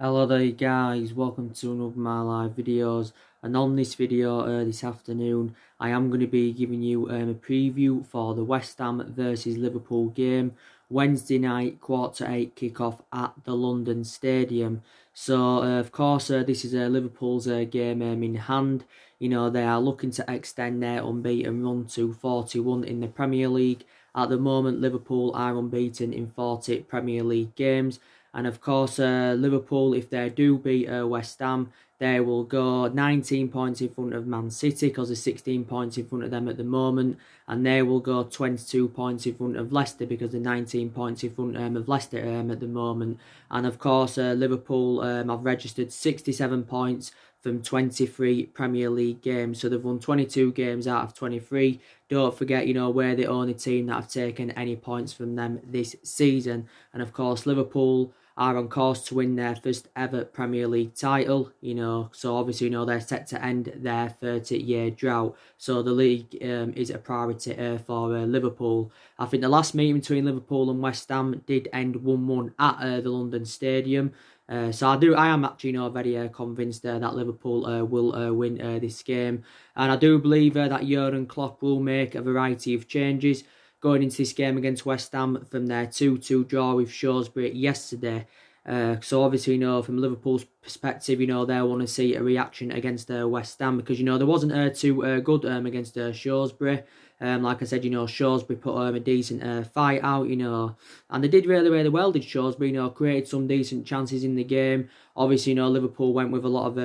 Hello there guys, welcome to another of my live videos, and on this video this afternoon I am going to be giving you a preview for the West Ham versus Liverpool game, Wednesday night quarter-to-8 kickoff at the London Stadium. So of course this is Liverpool's game in hand. You know, they are looking to extend their unbeaten run to 41 in the Premier League. At the moment Liverpool are unbeaten in 40 Premier League games. And of course, Liverpool, if they do beat West Ham, they will go 19 points in front of Man City because there's 16 points in front of them at the moment. And they will go 22 points in front of Leicester because they're 19 points in front of Leicester at the moment. And of course, Liverpool have registered 67 points from 23 Premier League games. So they've won 22 games out of 23. Don't forget, you know, we're the only team that have taken any points from them this season. And of course, Liverpool are on course to win their first ever Premier League title, you know, so obviously, you know, they're set to end their 30-year drought, so the league is a priority for Liverpool. I think the last meeting between Liverpool and West Ham did end 1-1 at the London Stadium. So I am actually, you know, very convinced that Liverpool will win this game, and I do believe that Jurgen Klopp will make a variety of changes going into this game against West Ham from their 2-2 draw with Shrewsbury yesterday. So obviously, you know, from Liverpool's perspective, you know, they want to see a reaction against West Ham because, you know, there wasn't too good against Shrewsbury. Like I said, you know, Shrewsbury put a decent fight out, you know, and they did really, really well, did Shrewsbury, you know, created some decent chances in the game. Obviously, you know, Liverpool went with a lot of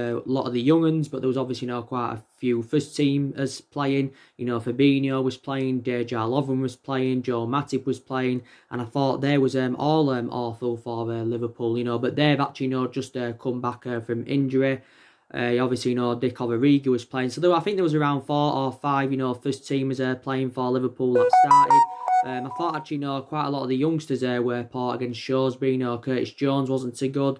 the young uns, but there was obviously, you know, quite a few first teamers playing. You know, Fabinho was playing, Dejan Lovren was playing, Joe Matip was playing, and I thought they was all awful for Liverpool, you know, but they've actually, you know, just come back from injury. Obviously, you know, Dick Origi was playing. So I think there was around 4 or 5, you know, first teamers playing for Liverpool that started. I thought actually, you know, quite a lot of the youngsters were poor against Shrewsbury. You know, Curtis Jones wasn't too good.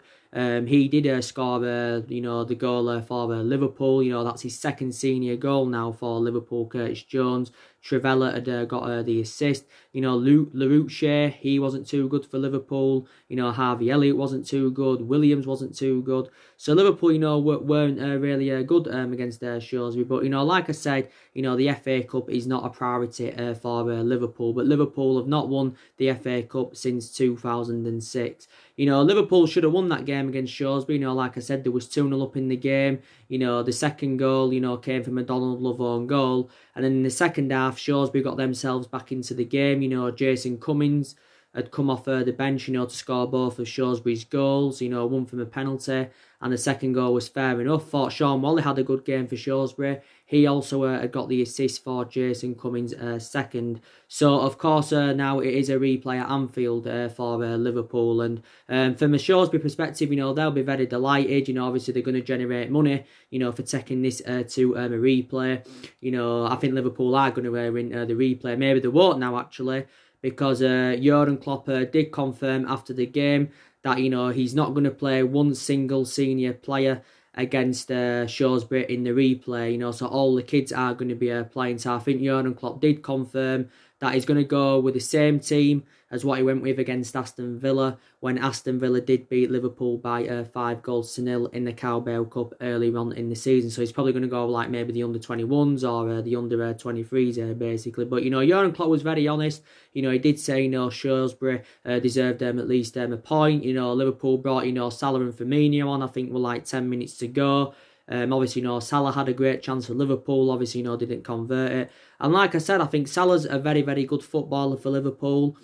He did score, you know, the goal for Liverpool. You know, that's his second senior goal now for Liverpool, Curtis Jones. Trivella had got the assist. You know, Larouche, he wasn't too good for Liverpool. You know, Harvey Elliott wasn't too good. Williams wasn't too good. So Liverpool, you know, weren't really good against Shrewsbury. But, you know, like I said, you know, the FA Cup is not a priority for Liverpool. But Liverpool have not won the FA Cup since 2006. You know, Liverpool should have won that game against Shrewsbury. You know, like I said, there was 2-0 up in the game. You know, the second goal, you know, came from a Donald Love own goal. And then in the second half, Shrewsbury got themselves back into the game. You know, Jason Cummings had come off the bench, you know, to score both of Shrewsbury's goals. You know, one from a penalty, and the second goal was fair enough. Thought Sean Wally had a good game for Shrewsbury. He also had got the assist for Jason Cummings' second. So, of course, now it is a replay at Anfield for Liverpool. And from a Shrewsbury perspective, you know, they'll be very delighted. You know, obviously they're going to generate money, you know, for taking this to a replay. You know, I think Liverpool are going to win the replay. Maybe they won't now, actually, because Jurgen Klopp did confirm after the game that, you know, he's not going to play one single senior player against Shrewsbury in the replay, you know, so all the kids are going to be playing. So I think Jurgen Klopp did confirm that he's going to go with the same team as what he went with against Aston Villa when Aston Villa did beat Liverpool by 5-0 in the Carabao Cup earlier on in the season. So he's probably going to go like maybe the under-21s or the under-23s basically. But, you know, Jurgen Klopp was very honest. You know, he did say, you know, Shrewsbury deserved at least a point. You know, Liverpool brought, you know, Salah and Firmino on, I think, with like 10 minutes to go. Obviously, you know, Salah had a great chance for Liverpool. Obviously, you know, didn't convert it. And like I said, I think Salah's a very, very good footballer for Liverpool.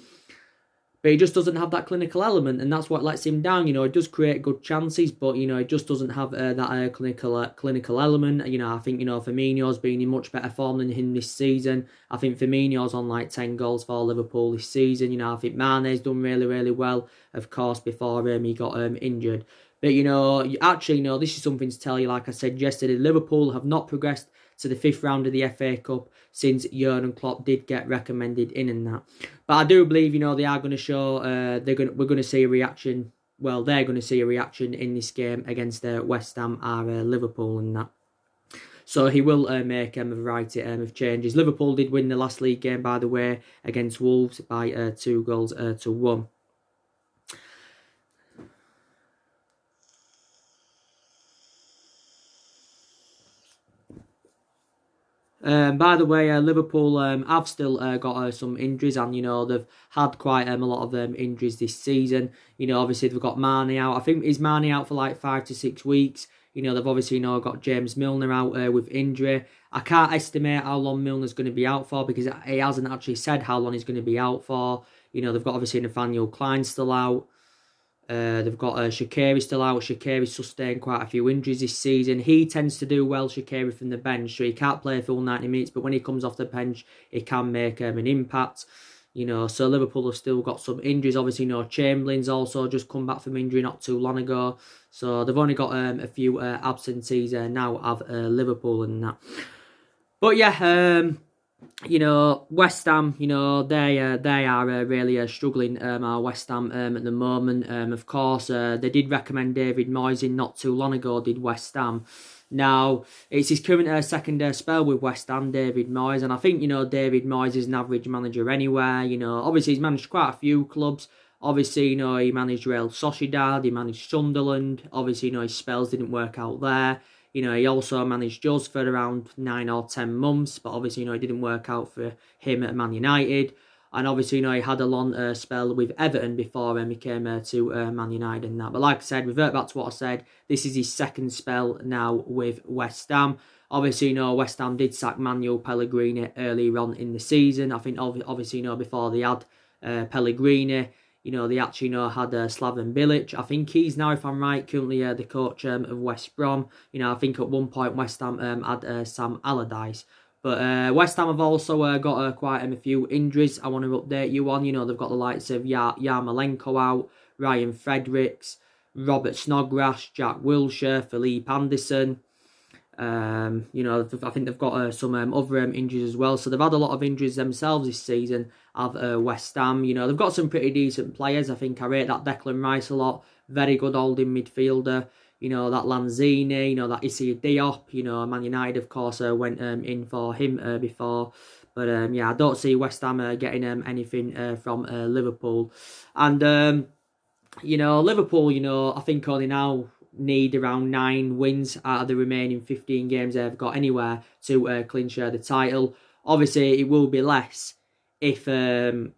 But he just doesn't have that clinical element, and that's what lets him down. You know, he does create good chances, but, you know, he just doesn't have that clinical element. You know, I think, you know, Firmino's been in much better form than him this season. I think Firmino's on like 10 goals for Liverpool this season. You know, I think Mane's done really, really well, of course, before he got injured. But, you know, actually, you know, this is something to tell you. Like I said yesterday, Liverpool have not progressed to the 5th round of the FA Cup since Jurgen Klopp did get recommended in and that. But I do believe, you know, they are going to show, we're going to see a reaction. Well, they're going to see a reaction in this game against West Ham or Liverpool and that. So he will make a variety of changes. Liverpool did win the last league game, by the way, against Wolves by 2-1. By the way, Liverpool have still got some injuries, and they've had quite a lot of injuries this season. Obviously they've got Mane out. I think is Mane out for like 5 to 6 weeks. They've obviously got James Milner out with injury. I can't estimate how long Milner's going to be out for because he hasn't actually said how long he's going to be out for. They've got obviously Nathaniel Klein still out. They've got Shaqiri still out. Shaqiri's sustained quite a few injuries this season. He tends to do well, Shaqiri, from the bench, so he can't play a full 90 minutes, but when he comes off the bench, he can make an impact. So Liverpool have still got some injuries. Obviously, Chamberlain's also just come back from injury not too long ago. So they've only got a few absentees now of Liverpool and that. But yeah, West Ham, they are really struggling, our West Ham at the moment. Of course, they did recommend David Moyes in not too long ago, did West Ham. Now, it's his current second spell with West Ham, David Moyes, and I think, David Moyes is an average manager anywhere. Obviously he's managed quite a few clubs. Obviously, he managed Real Sociedad, he managed Sunderland. Obviously, his spells didn't work out there. He also managed Juz for around 9 or 10 months, but obviously, it didn't work out for him at Man United. And obviously, he had a long spell with Everton before he came to Man United and that. But like I said, revert back to what I said, this is his second spell now with West Ham. Obviously, West Ham did sack Manuel Pellegrini earlier on in the season. I think, obviously, before they had Pellegrini, they actually had Slaven Bilic. I think he's now, if I'm right, currently the coach of West Brom. I think at one point West Ham had Sam Allardyce. But West Ham have also got quite a few injuries I want to update you on. They've got the likes of Yarmolenko out, Ryan Fredericks, Robert Snodgrass, Jack Wilshere, Philippe Anderson. I think they've got some other injuries as well. So they've had a lot of injuries themselves this season of West Ham. They've got some pretty decent players. I think I rate that Declan Rice a lot. Very good holding midfielder. That Lanzini, that Issa Diop. Man United, of course, went in for him before. But I don't see West Ham getting anything from Liverpool. And, Liverpool, I think only now need around 9 wins out of the remaining 15 games they've got anywhere to clinch the title. Obviously, it will be less if City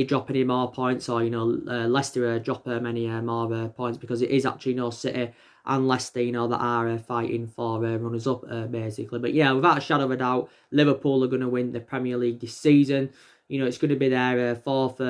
drop any more points, or Leicester drop any more points, because it is actually City and Leicester that are fighting for runners up basically. But yeah, without a shadow of a doubt, Liverpool are going to win the Premier League this season. It's going to be their fourth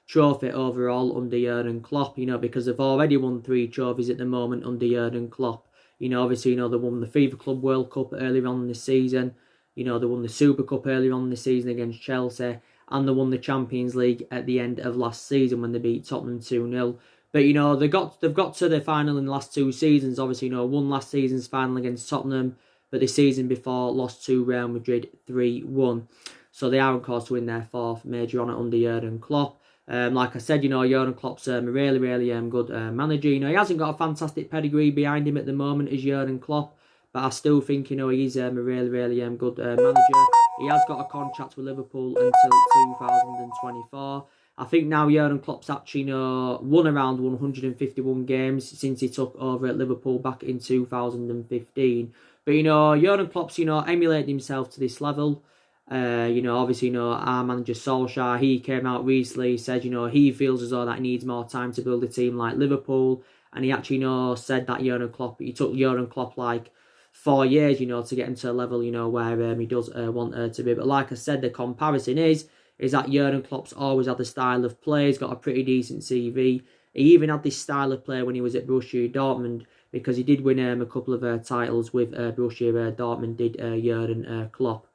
trophy overall under Jurgen Klopp, because they've already won 3 trophies at the moment under Jurgen Klopp. Obviously, they won the FIFA Club World Cup earlier on in the season. They won the Super Cup earlier on in the season against Chelsea. And they won the Champions League at the end of last season when they beat Tottenham 2-0. But, they've got to the final in the last 2 seasons. Obviously, won last season's final against Tottenham, but the season before lost to Real Madrid 3-1. So they are, of course, to win their 4th major honour under Jurgen Klopp. Like I said, Jurgen Klopp's a really, really good manager. He hasn't got a fantastic pedigree behind him at the moment as Jurgen Klopp, but I still think, he's a really, really good manager. He has got a contract with Liverpool until 2024. I think now Jurgen Klopp's actually won around 151 games since he took over at Liverpool back in 2015. But, Jurgen Klopp's, emulated himself to this level. Obviously, our manager Solskjaer, he came out recently, said, he feels as though that he needs more time to build a team like Liverpool. And he actually, said that it took Jurgen Klopp like 4 years, to get him to a level, where he does want to be. But like I said, the comparison is that Jurgen Klopp's always had the style of play. He's got a pretty decent CV. He even had this style of play when he was at Borussia Dortmund, because he did win a couple of titles with Borussia Dortmund, did Jurgen Klopp.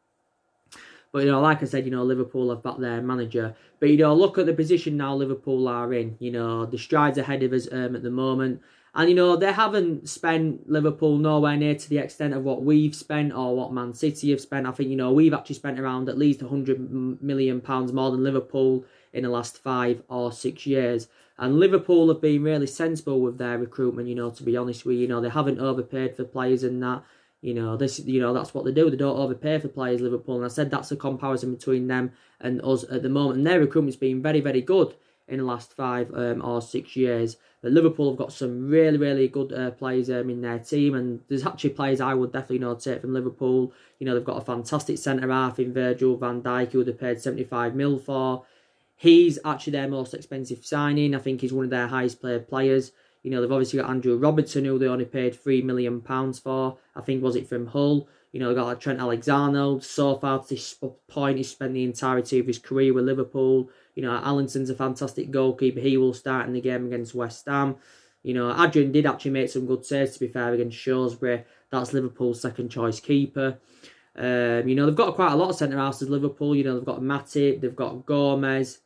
But, like I said, Liverpool have got their manager. But, look at the position now Liverpool are in. The strides ahead of us at the moment. And, they haven't spent Liverpool nowhere near to the extent of what we've spent or what Man City have spent. I think, we've actually spent around at least £100 million more than Liverpool in the last 5 or 6 years. And Liverpool have been really sensible with their recruitment, to be honest with you. They haven't overpaid for players and that. That's what they do. They don't overpay for players, Liverpool. And I said that's a comparison between them and us at the moment. And their recruitment's been very, very good in the last 5 or 6 years. But Liverpool have got some really, really good players in their team, and there's actually players I would definitely take from Liverpool. You know, they've got a fantastic centre-half in Virgil van Dijk, who they paid 75 mil for. He's actually their most expensive signing. I think he's one of their highest paid players. You know, they've obviously got Andrew Robertson, who they only paid £3 million for. I think, was it from Hull? You know, they've got like Trent Alexander. So far to this point, he's spent the entirety of his career with Liverpool. You know, Allison's a fantastic goalkeeper. He will start in the game against West Ham. You know, Adrian did actually make some good saves, to be fair, against Shrewsbury. That's Liverpool's second choice keeper. You know, they've got quite a lot of centre-halves as Liverpool. You know, they've got Matip, they've got Gomez.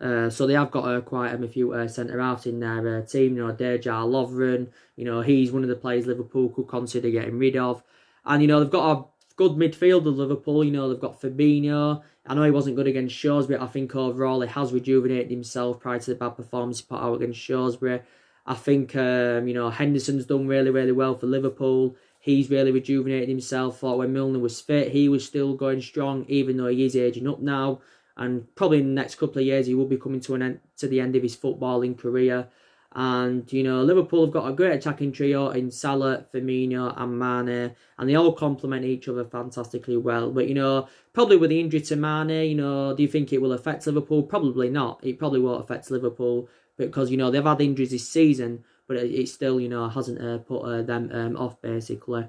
So they have got quite a few centre-halves in their team. You know, Dejan Lovren, you know, he's one of the players Liverpool could consider getting rid of. And, you know, they've got a good midfield of Liverpool. You know, they've got Fabinho. I know he wasn't good against Shrewsbury, but I think overall he has rejuvenated himself prior to the bad performance he put out against Shrewsbury. I think, you know, Henderson's done really, really well for Liverpool. He's really rejuvenated himself. Thought when Milner was fit, he was still going strong, even though he is aging up now. And probably in the next couple of years, he will be coming to the end of his footballing career. And, you know, Liverpool have got a great attacking trio in Salah, Firmino and Mane. And they all complement each other fantastically well. But, you know, probably with the injury to Mane, you know, do you think it will affect Liverpool? Probably not. It probably won't affect Liverpool because, you know, they've had injuries this season. But it still, you know, hasn't put them off, basically.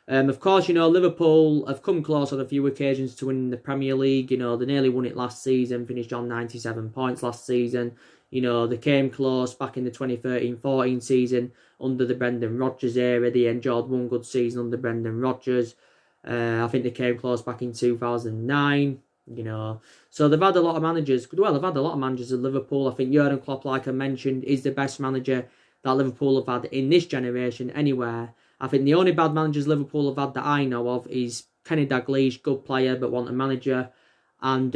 Of course, you know, Liverpool have come close on a few occasions to winning the Premier League. You know, they nearly won it last season, finished on 97 points last season. You know, they came close back in the 2013-14 season under the Brendan Rodgers era. They enjoyed one good season under Brendan Rodgers. I think they came close back in 2009. You know, so they've had a lot of managers. Well, they've had a lot of managers at Liverpool. I think Jurgen Klopp, like I mentioned, is the best manager that Liverpool have had in this generation anywhere. I think the only bad managers Liverpool have had that I know of is Kenny Dalglish, good player but want a manager, and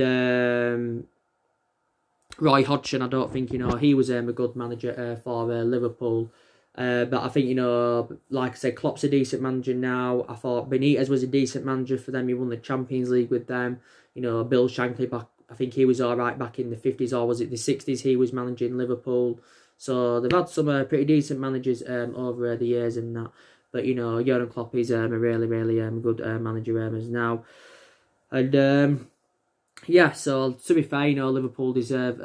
Roy Hodgson. I don't think, you know, he was a good manager for Liverpool. But I think, you know, like I said, Klopp's a decent manager now. I thought Benitez was a decent manager for them. He won the Champions League with them. You know, Bill Shankly, back, I think he was all right back in the 50s, or was it the 60s he was managing Liverpool. So they've had some pretty decent managers over the years and that. But, you know, Jurgen Klopp is a really, really good manager as now. And, yeah, so to be fair, you know, Liverpool deserve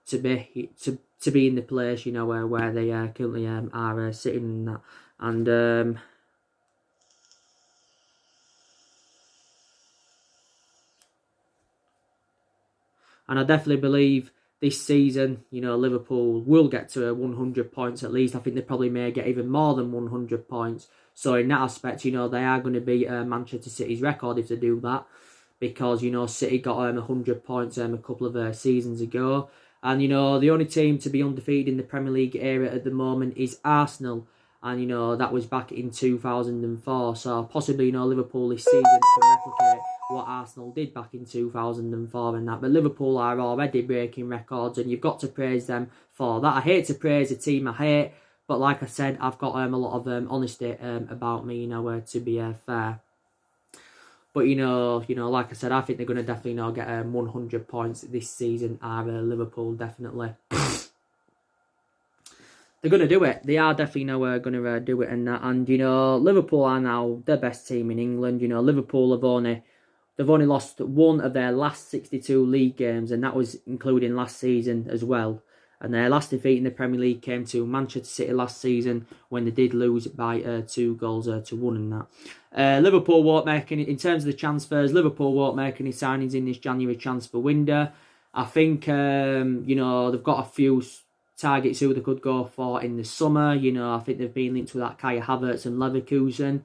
to be in the place, you know, where they currently are sitting in that. And I definitely believe this season, you know, Liverpool will get to 100 points at least. I think they probably may get even more than 100 points. So in that aspect, you know, they are going to beat Manchester City's record if they do that. Because, you know, City got 100 points a couple of seasons ago. And, you know, the only team to be undefeated in the Premier League era at the moment is Arsenal. And, you know, that was back in 2004. So possibly, you know, Liverpool this season can replicate what Arsenal did back in 2004 and that. But Liverpool are already breaking records, and you've got to praise them for that. I hate to praise a team I hate, but like I said, I've got a lot of honesty about me, you know, to be fair. But, you know, like I said, I think they're going to definitely, you know, get 100 points this season. Are Liverpool definitely? They're going to do it. They are definitely, you know, going to do it and that. And, you know, Liverpool are now the best team in England. You know, Liverpool they've only lost one of their last 62 league games, and that was including last season as well. And their last defeat in the Premier League came to Manchester City last season when they did lose by 2 goals to 1 and that. Liverpool won't make any, in terms of the transfers, Liverpool won't make any signings in this January transfer window. I think, you know, they've got a few targets who they could go for in the summer. You know, I think they've been linked with that Kai Havertz and Leverkusen.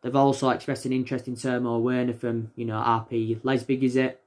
They've also expressed an interest in Timo Werner from, you know, RB Leipzig, is it?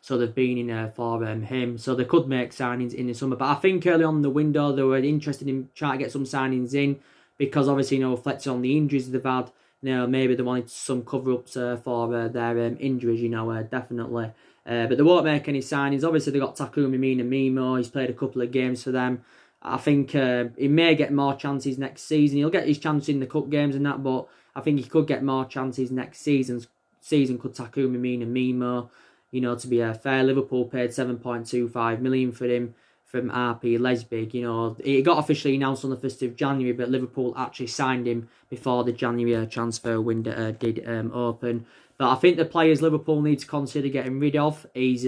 So they've been in for him. So they could make signings in the summer. But I think early on in the window, they were interested in trying to get some signings in. Because obviously, you know, reflecting on the injuries they've had, you know, maybe they wanted some cover-ups for their injuries, you know, definitely. But they won't make any signings. Obviously, they've got Takumi Mino. He's played a couple of games for them. I think he may get more chances next season. He'll get his chance in the cup games and that, but I think he could get more chances next season. Could Takumi Mino. You know, to be fair, Liverpool paid 7.25 million for him from RP Leipzig. You know, it got officially announced on the 1st of January, but Liverpool actually signed him before the January transfer window did open. But I think the players Liverpool need to consider getting rid of is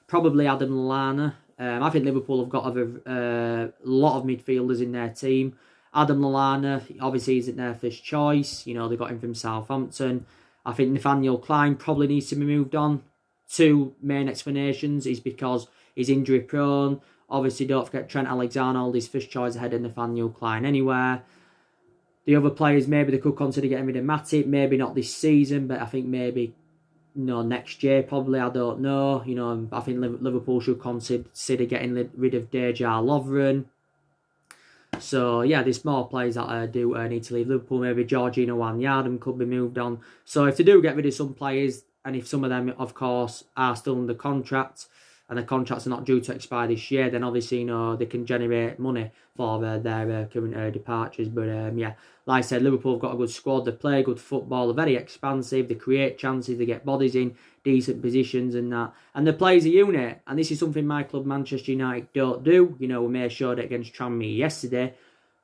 probably Adam Lallana. I think Liverpool have got a lot of midfielders in their team. Adam Lallana, obviously, isn't their first choice. You know, they got him from Southampton. I think Nathaniel Klein probably needs to be moved on. Two main explanations is because he's injury prone. Obviously, don't forget Trent Alexander-Arnold, his first choice ahead of Nathaniel Klein anywhere. The other players, maybe they could consider getting rid of Matip. Maybe not this season, but I think maybe next year probably. I don't know. You know, I think Liverpool should consider getting rid of Dejan Lovren. So, yeah, there's more players that do need to leave Liverpool. Maybe Georgina Wijnaldum could be moved on. So, if they do get rid of some players, and if some of them, of course, are still under contract, and the contracts are not due to expire this year, then obviously, you know, they can generate money for their current departures. But, yeah, like I said, Liverpool have got a good squad. They play good football. They're very expansive. They create chances. They get bodies in decent positions and that. And the players a unit. And this is something my club, Manchester United, don't do. You know, we may have showed it against Tranmere yesterday,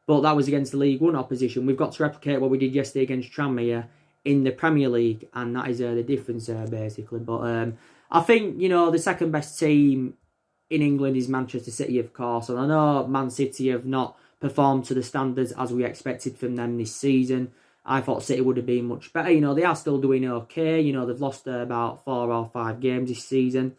but that was against the League One opposition. We've got to replicate what we did yesterday against Tranmere in the Premier League, and that is the difference basically. But I think, you know, the second best team in England is Manchester City, of course. And I know Man City have not performed to the standards as we expected from them this season. I thought City would have been much better. You know, they are still doing okay. You know, they've lost about 4 or 5 games this season.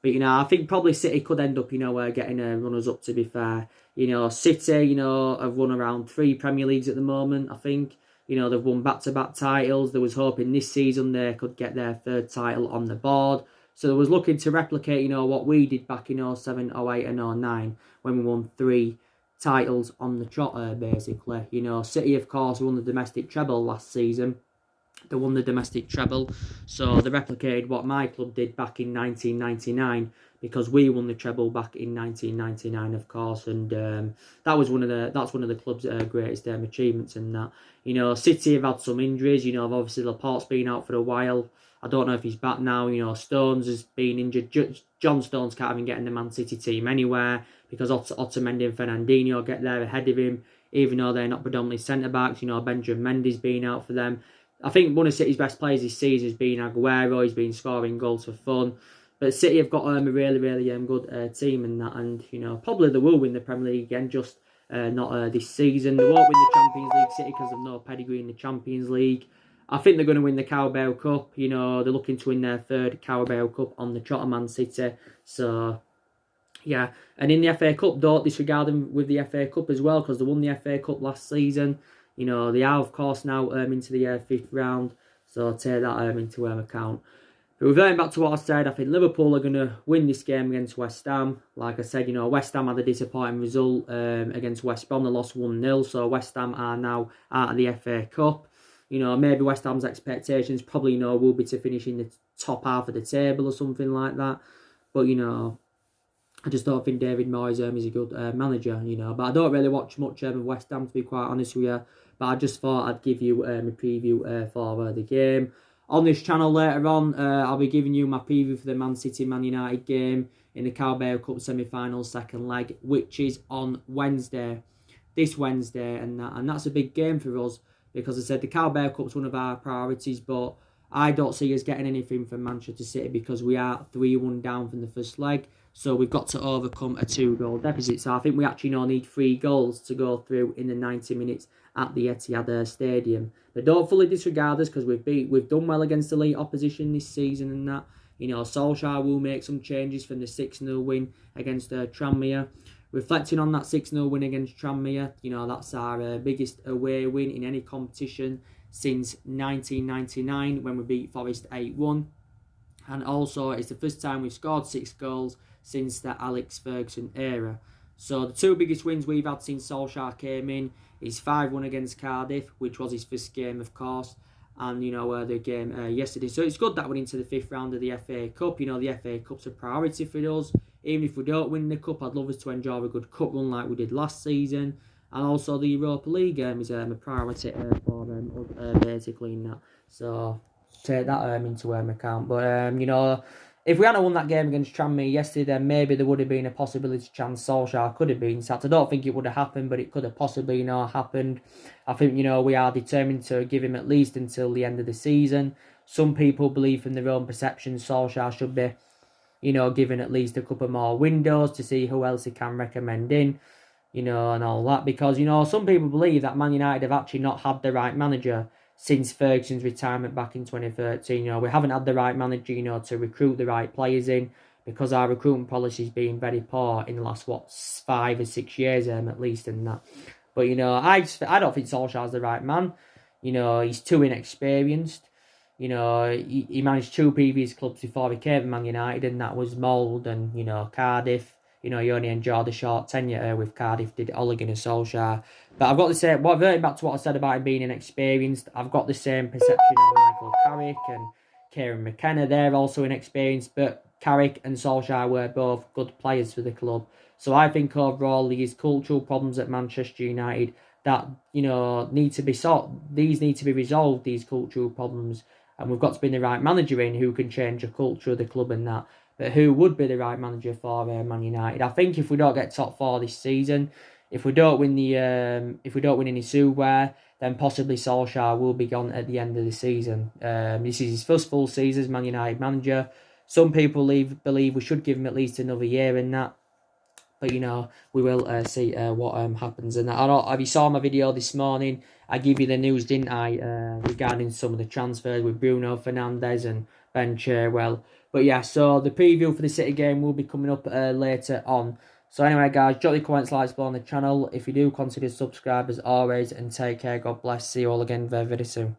But, you know, I think probably City could end up, you know, getting runners-up, to be fair. You know, City, you know, have won around 3 Premier Leagues at the moment, I think. You know, they've won back-to-back titles. They was hoping this season they could get their 3rd title on the board. So they was looking to replicate, you know, what we did back in 07, 08 and 09 when we won 3 titles on the trot, basically. You know, City, of course, won the domestic treble last season. They won the domestic treble, so they replicated what my club did back in 1999, because we won the treble back in 1999, of course, and that's one of the club's greatest achievements. And that, you know, City have had some injuries. You know, obviously Laporte's been out for a while. I don't know if he's back now. You know, Stones has been injured. John Stones can't even get in the Man City team anywhere because Otamendi and Fernandinho get there ahead of him, even though they're not predominantly centre backs. You know, Benjamin Mendy's been out for them. I think one of City's best players this season has been Aguero. He's been scoring goals for fun. But City have got a really, really good team in that. And, you know, probably they will win the Premier League again, just not this season. They won't win the Champions League, City, because they've no pedigree in the Champions League. I think they're going to win the Carabao Cup. You know, they're looking to win their 3rd Carabao Cup on the trot of Man City. So, yeah. And in the FA Cup, don't disregard them with the FA Cup as well, because they won the FA Cup last season. You know, they are, of course, now into the 5th round. So take that into account. But reverting back to what I said, I think Liverpool are going to win this game against West Ham. Like I said, you know, West Ham had a disappointing result against West Brom. They lost 1-0. So West Ham are now out of the FA Cup. You know, maybe West Ham's expectations probably, you know, will be to finish in the top half of the table or something like that. But, you know, I just don't think David Moyes is a good manager, you know. But I don't really watch much of West Ham, to be quite honest with you. But I just thought I'd give you a preview for the game. On this channel later on, I'll be giving you my preview for the Man City-Man United game in the Carabao Cup semi-final 2nd leg, which is on Wednesday, this Wednesday. And that's a big game for us, because I said the Carabao Cup's one of our priorities, but I don't see us getting anything from Manchester City because we are 3-1 down from the first leg. So we've got to overcome a 2-goal deficit. So I think we actually now need 3 goals to go through in the 90 minutes at the Etihad Stadium. But don't fully disregard us, because we've done well against elite opposition this season and that. You know, Solskjaer will make some changes from the 6-0 win against Tranmere. Reflecting on that 6-0 win against Tranmere, you know, that's our biggest away win in any competition since 1999 when we beat Forest 8-1. And also, it's the first time we've scored 6 goals since the Alex Ferguson era. So the 2 biggest wins we've had since Solskjaer came in is 5-1 against Cardiff, which was his first game, of course, and, you know, the game yesterday. So it's good that we're into the 5th round of the FA Cup. You know, the FA Cup's a priority for us. Even if we don't win the Cup, I'd love us to enjoy a good Cup run like we did last season. And also the Europa League is a priority for them, basically, in that. So take that into account. But, you know, if we hadn't won that game against Tranmere yesterday, then maybe there would have been a possibility chance Solskjaer could have been sacked. I don't think it would have happened, but it could have possibly happened. I think, we are determined to give him at least until the end of the season. Some people believe from their own perception Solskjaer should be, given at least a couple more windows to see who else he can recommend in, and all that. Because, some people believe that Man United have actually not had the right manager since Ferguson's retirement back in 2013. We haven't had the right manager, to recruit the right players in, because our recruitment policy has been very poor in the last, 5 or 6 years, at least, in that. But, I don't think Solskjaer's the right man. He's too inexperienced. He managed 2 previous clubs before he came to Man United, and that was Mould and, Cardiff. He only enjoyed a short tenure with Cardiff, did Ole Gunnar Solskjaer. But I've got the same, reverting back to what I said about him being inexperienced, I've got the same perception on Michael Carrick and Kieran McKenna. They're also inexperienced, but Carrick and Solskjaer were both good players for the club. So I think overall these cultural problems at Manchester United that, need to be these need to be resolved, these cultural problems. And we've got to bring the right manager in who can change the culture of the club and that. But who would be the right manager for Man United? I think if we don't get top 4 this season, if we don't win any silverware, then possibly Solskjaer will be gone at the end of the season. This is his first full season as Man United manager. Some people believe we should give him at least another year in that. But, we will see what happens in that. I don't, if you saw my video this morning, I gave you the news, didn't I, regarding some of the transfers with Bruno Fernandes and Ben Chilwell. But yeah, so the preview for the City game will be coming up later on. So anyway, guys, drop your comments, likes below on the channel. If you do, consider subscribe as always, and take care. God bless. See you all again very, very soon.